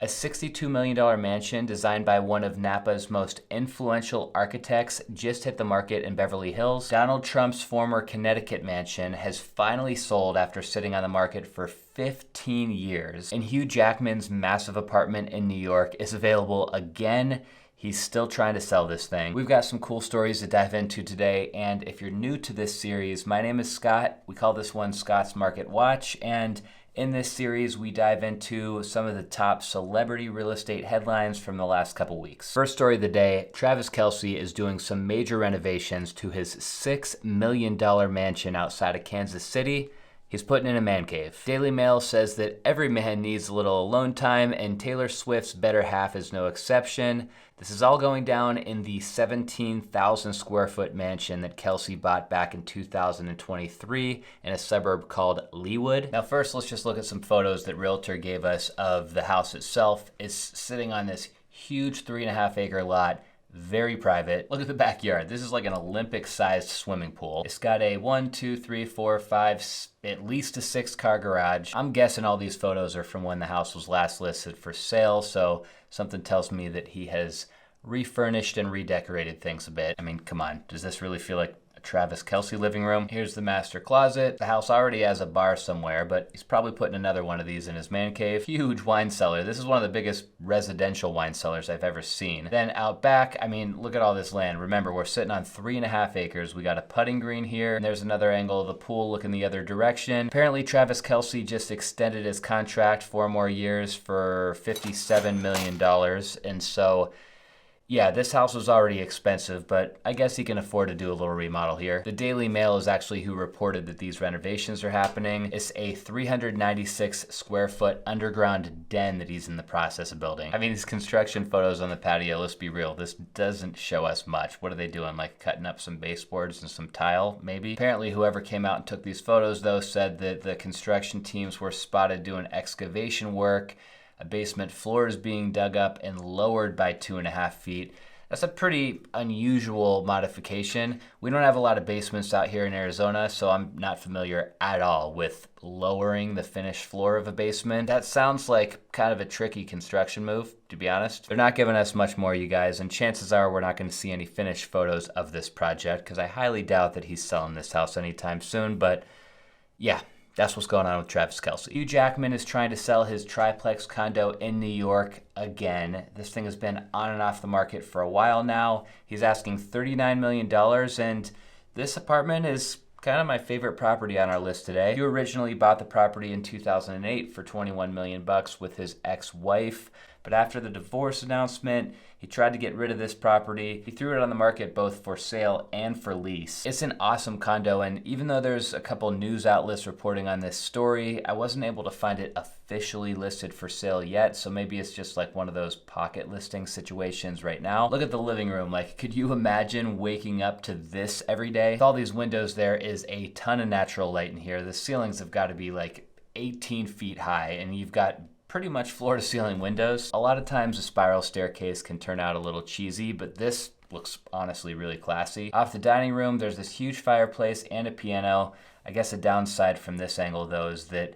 A $62 million mansion designed by one of Napa's most influential architects just hit the market in Beverly Hills. Donald Trump's former Connecticut mansion has finally sold after sitting on the market for 15 years. And Hugh Jackman's massive apartment in New York is available again. He's still trying to sell this thing. We've got some cool stories to dive into today, and if you're new to this series, my name is Scott. We call this one Scott's Market Watch, and in this series, we dive into some of the top celebrity real estate headlines from the last couple weeks. First story of the day, Travis Kelce is doing some major renovations to his $6 million mansion outside of Kansas City. He's putting in a man cave. Daily Mail says that every man needs a little alone time, and Taylor Swift's better half is no exception. This is all going down in the 17,000 square foot mansion that Kelce bought back in 2023 in a suburb called Leawood. Now first, let's just look at some photos that Realtor gave us of the house itself. It's sitting on this huge 3.5 acre lot. Very private. Look at the backyard. This is like an Olympic-sized swimming pool. It's got a 1, 2, 3, 4, 5, at least a 6-car garage. I'm guessing all these photos are from when the house was last listed for sale, so something tells me that he has refurnished and redecorated things a bit. I mean, come on. Does this really feel like a Travis Kelce living room? Here's the master closet. The house already has a bar somewhere, but he's probably putting another one of these in his man cave. Huge wine cellar. This is one of the biggest residential wine cellars I've ever seen. Then out back, I mean, look at all this land. Remember, we're sitting on 3.5 acres. We got a putting green here, and there's another angle of the pool looking the other direction. Apparently, Travis Kelce just extended his contract 4 more years for $57 million, and so yeah, this house was already expensive, but I guess he can afford to do a little remodel here. The Daily Mail is actually who reported that these renovations are happening. It's a 396 square foot underground den that he's in the process of building. I mean, these construction photos on the patio, let's be real, this doesn't show us much. What are they doing? Like cutting up some baseboards and some tile, maybe? Apparently, whoever came out and took these photos, though, said that the construction teams were spotted doing excavation work. A basement floor is being dug up and lowered by 2.5 feet. That's a pretty unusual modification. We don't have a lot of basements out here in Arizona, so I'm not familiar at all with lowering the finished floor of a basement. That sounds like kind of a tricky construction move, to be honest. They're not giving us much more, you guys, and chances are we're not going to see any finished photos of this project because I highly doubt that he's selling this house anytime soon, but yeah. That's what's going on with Travis Kelce. Hugh Jackman is trying to sell his Triplex condo in New York again. This thing has been on and off the market for a while now. He's asking $39 million, and this apartment is kind of my favorite property on our list today. Hugh originally bought the property in 2008 for $21 million with his ex-wife, but after the divorce announcement, he tried to get rid of this property. He threw it on the market both for sale and for lease. It's an awesome condo, and even though there's a couple news outlets reporting on this story, I wasn't able to find it officially listed for sale yet, so maybe it's just like one of those pocket listing situations right now. Look at the living room. Like, could you imagine waking up to this every day? With all these windows, there is a ton of natural light in here. The ceilings have got to be like 18 feet high, and you've got pretty much floor-to-ceiling windows. A lot of times a spiral staircase can turn out a little cheesy, but this looks honestly really classy. Off the dining room, there's this huge fireplace and a piano. I guess a downside from this angle, though, is that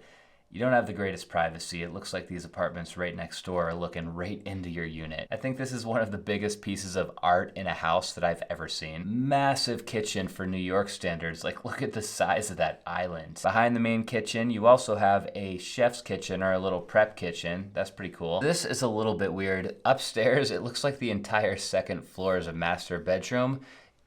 you don't have the greatest privacy. It looks like these apartments right next door are looking right into your unit. I think this is one of the biggest pieces of art in a house that I've ever seen. Massive kitchen for New York standards. Like, look at the size of that island. Behind the main kitchen, you also have a chef's kitchen or a little prep kitchen. That's pretty cool. This is a little bit weird. Upstairs, it looks like the entire second floor is a master bedroom.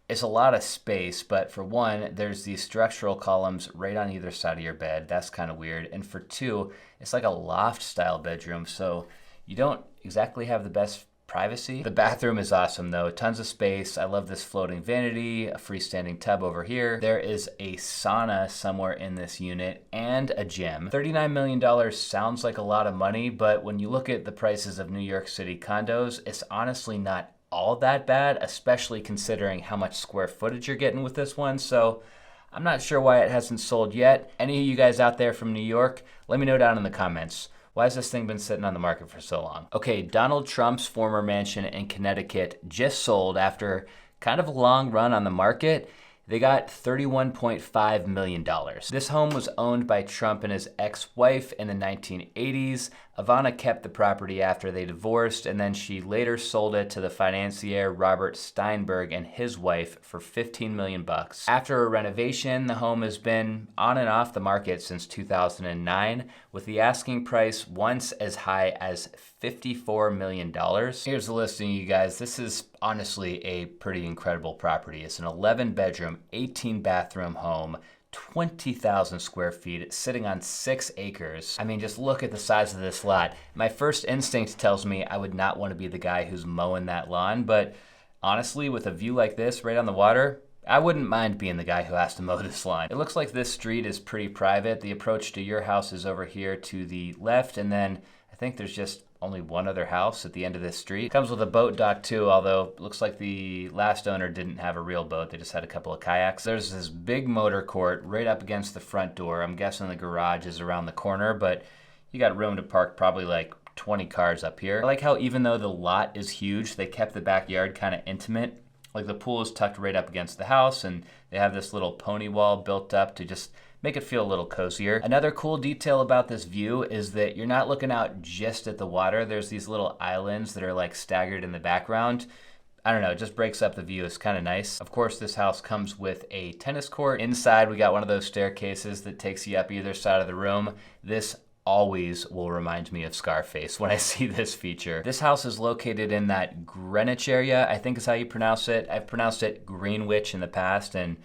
It's a lot of space, but for one, there's these structural columns right on either side of your bed. That's kind of weird. And for two, it's like a loft style bedroom, so you don't exactly have the best privacy. The bathroom is awesome though. Tons of space. I love this floating vanity, a freestanding tub over here. There is a sauna somewhere in this unit and a gym. $39 million sounds like a lot of money, but when you look at the prices of New York City condos, it's honestly not all that bad, especially considering how much square footage you're getting with this one. So I'm not sure why it hasn't sold yet. Any of you guys out there from New York, let me know down in the comments. Why has this thing been sitting on the market for so long? Okay, Donald Trump's former mansion in Connecticut just sold after kind of a long run on the market. They got $31.5 million. This home was owned by Trump and his ex-wife in the 1980s. Ivana kept the property after they divorced, and then she later sold it to the financier Robert Steinberg and his wife for $15 million. After a renovation, the home has been on and off the market since 2009, with the asking price once as high as $54 million. Here's the listing, you guys. This is honestly a pretty incredible property. It's an 11-bedroom, 18-bathroom home, 20,000 square feet, sitting on 6 acres. I mean, just look at the size of this lot. My first instinct tells me I would not want to be the guy who's mowing that lawn, but honestly, with a view like this right on the water, I wouldn't mind being the guy who has to mow this lawn. It looks like this street is pretty private. The approach to your house is over here to the left, and then I think there's just only one other house at the end of this street. Comes with a boat dock too, although it looks like the last owner didn't have a real boat. They just had a couple of kayaks. There's this big motor court right up against the front door. I'm guessing the garage is around the corner, but you got room to park probably like 20 cars up here. I like how even though the lot is huge, they kept the backyard kind of intimate. Like the pool is tucked right up against the house, and they have this little pony wall built up to just make it feel a little cozier. Another cool detail about this view is that you're not looking out just at the water. There's these little islands that are like staggered in the background. I don't know, it just breaks up the view. It's kind of nice. Of course, this house comes with a tennis court. Inside, we got one of those staircases that takes you up either side of the room. This always will remind me of Scarface when I see this feature. This house is located in that Greenwich area, I think is how you pronounce it. I've pronounced it Greenwich in the past, and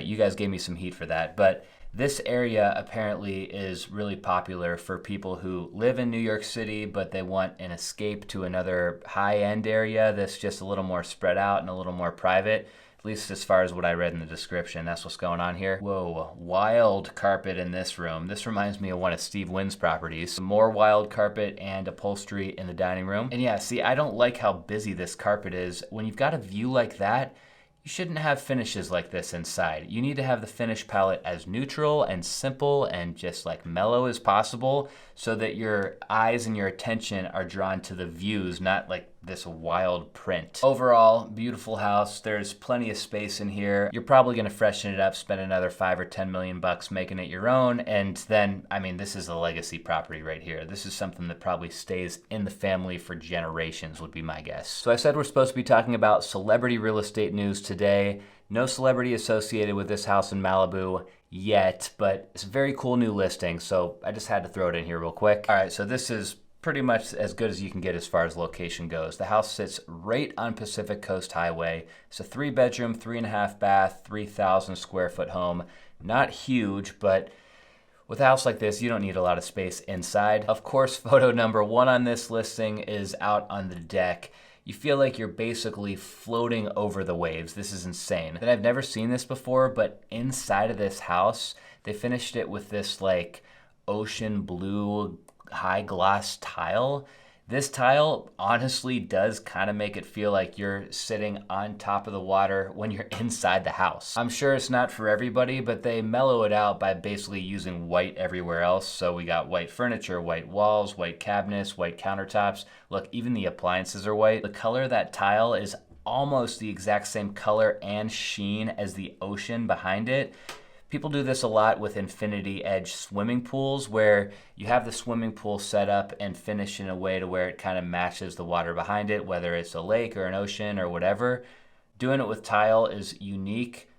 you guys gave me some heat for that. But this area apparently is really popular for people who live in New York City, but they want an escape to another high-end area that's just a little more spread out and a little more private. At least as far as what I read in the description. That's what's going on here. Whoa, wild carpet in this room. This reminds me of one of Steve Wynn's properties. More wild carpet and upholstery in the dining room. And yeah, see, I don't like how busy this carpet is. When you've got a view like that, you shouldn't have finishes like this inside. You need to have the finish palette as neutral and simple and just like mellow as possible so that your eyes and your attention are drawn to the views, not like this wild print. Overall, beautiful house. There's plenty of space in here. You're probably gonna freshen it up, spend another $5 or $10 million making it your own. And then, I mean, this is a legacy property right here. This is something that probably stays in the family for generations would be my guess. So I said we're supposed to be talking about celebrity real estate news today. No celebrity associated with this house in Malibu yet, but it's a very cool new listing. So I just had to throw it in here real quick. All right, so this is pretty much as good as you can get as far as location goes. The house sits right on Pacific Coast Highway. It's a 3-bedroom, 3.5 bath, 3,000 square foot home. Not huge, but with a house like this, you don't need a lot of space inside. Of course, photo number 1 on this listing is out on the deck. You feel like you're basically floating over the waves. This is insane. And I've never seen this before, but inside of this house, they finished it with this like ocean blue high gloss tile. This tile honestly does kind of make it feel like you're sitting on top of the water when you're inside the house. I'm sure it's not for everybody, but they mellow it out by basically using white everywhere else. So we got white furniture, white walls, white cabinets, white countertops. Look, even the appliances are white. The color of that tile is almost the exact same color and sheen as the ocean behind it. People do this a lot with infinity edge swimming pools where you have the swimming pool set up and finish in a way to where it kind of matches the water behind it, whether it's a lake or an ocean or whatever. Doing it with tile is unique,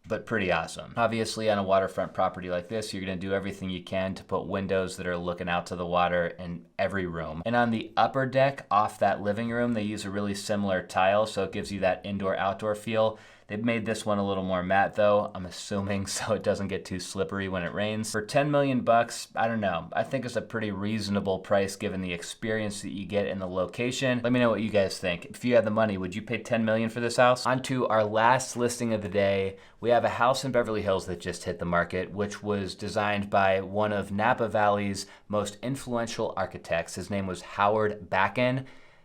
but pretty awesome. Obviously, on a waterfront property like this, you're gonna do everything you can to put windows that are looking out to the water in every room. And on the upper deck off that living room, they use a really similar tile, so it gives you that indoor-outdoor feel. They've made this one a little more matte though, I'm assuming, so it doesn't get too slippery when it rains. For $10 million, I don't know. I think it's a pretty reasonable price given the experience that you get in the location. Let me know what you guys think. If you had the money, would you pay $10 million for this house? On to our last listing of the day. We have a house in Beverly Hills that just hit the market, which was designed by one of Napa Valley's most influential architects. His name was Howard Backen.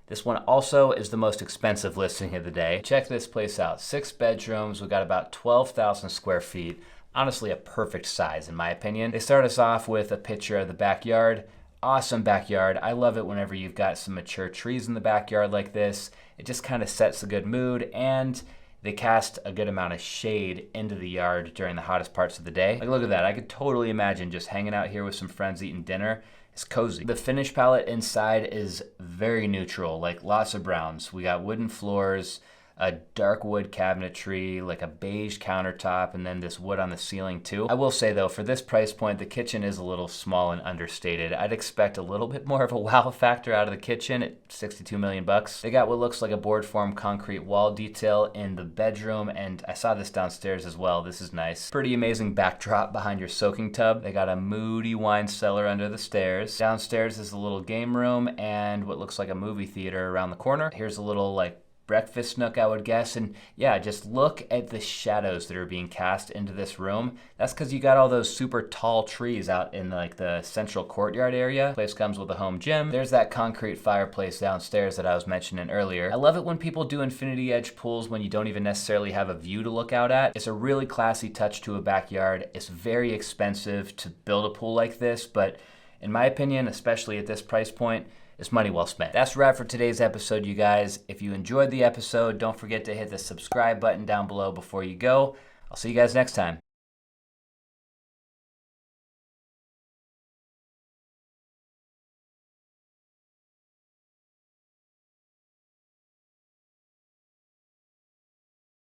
This one also is the most expensive listing of the day. Check this place out. 6 bedrooms. We've got about 12,000 square feet. Honestly, a perfect size in my opinion. They start us off with a picture of the backyard. Awesome backyard. I love it whenever you've got some mature trees in the backyard like this. It just kind of sets a good mood, and they cast a good amount of shade into the yard during the hottest parts of the day. Like, look at that. I could totally imagine just hanging out here with some friends eating dinner. is cozy. The finish palette inside is very neutral, like lots of browns. We got wooden floors, a dark wood cabinetry, like a beige countertop, and then this wood on the ceiling too. I will say though, for this price point, the kitchen is a little small and understated. I'd expect a little bit more of a wow factor out of the kitchen at 62 million bucks. They got what looks like a board form concrete wall detail in the bedroom, and I saw this downstairs as well. This is nice. Pretty amazing backdrop behind your soaking tub. They got a moody wine cellar under the stairs. Downstairs is a little game room and what looks like a movie theater around the corner. Here's a little like breakfast nook, I would guess. And yeah, just look at the shadows that are being cast into this room. That's because you got all those super tall trees out in like the central courtyard area. Place comes with a home gym. There's that concrete fireplace downstairs that I was mentioning earlier. I love it when people do infinity edge pools when you don't even necessarily have a view to look out at. It's a really classy touch to a backyard. It's very expensive to build a pool like this, but in my opinion, especially at this price point, it's money well spent. That's a wrap for today's episode, you guys. If you enjoyed the episode, don't forget to hit the subscribe button down below before you go. I'll see you guys next time.